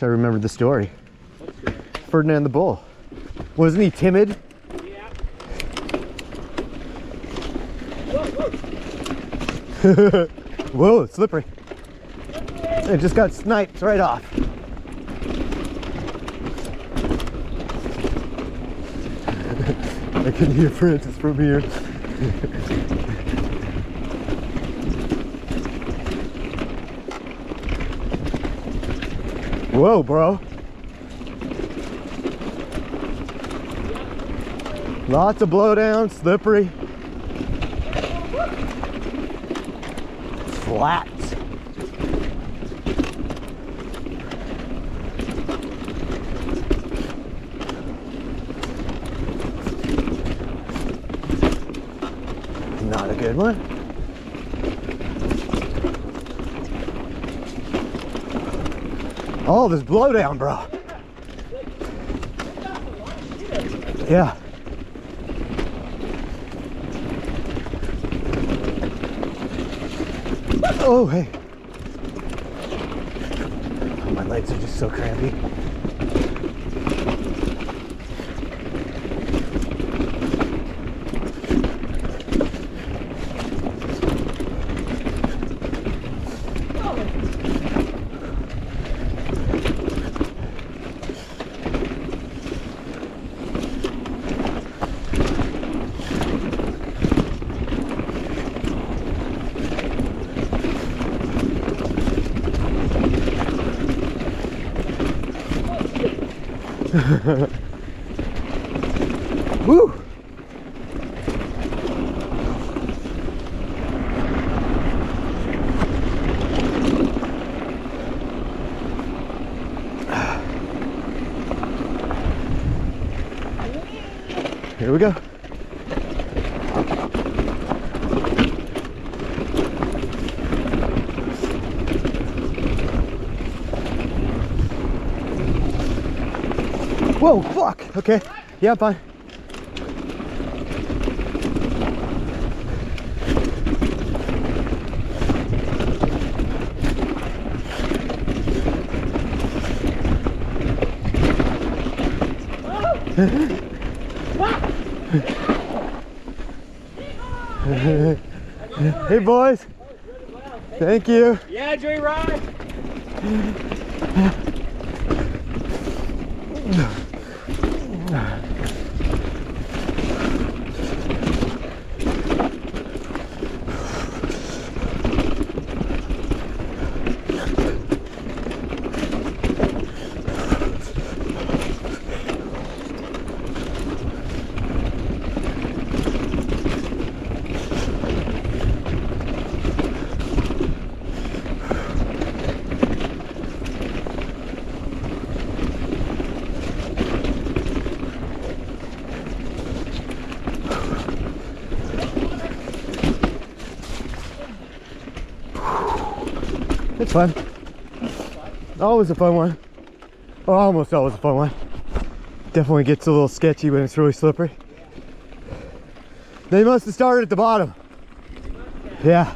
I remembered the story. Ferdinand the bull. Wasn't he timid? Yeah. Whoa, it's slippery. It just got sniped right off. I can hear Francis from here. Whoa, bro. Lots of blowdown, slippery. Flats. Not a good one. Oh, there's blowdown, bro. Yeah. Oh, hey. Oh, my legs are just so crampy. Woo! Here we go. Whoa, fuck! Okay, yeah, fine. Hey, boys. Thank you. Yeah, enjoy your ride. It's fun. Always a fun one. Oh, almost always a fun one. Definitely gets a little sketchy when it's really slippery. They must have started at the bottom. Yeah.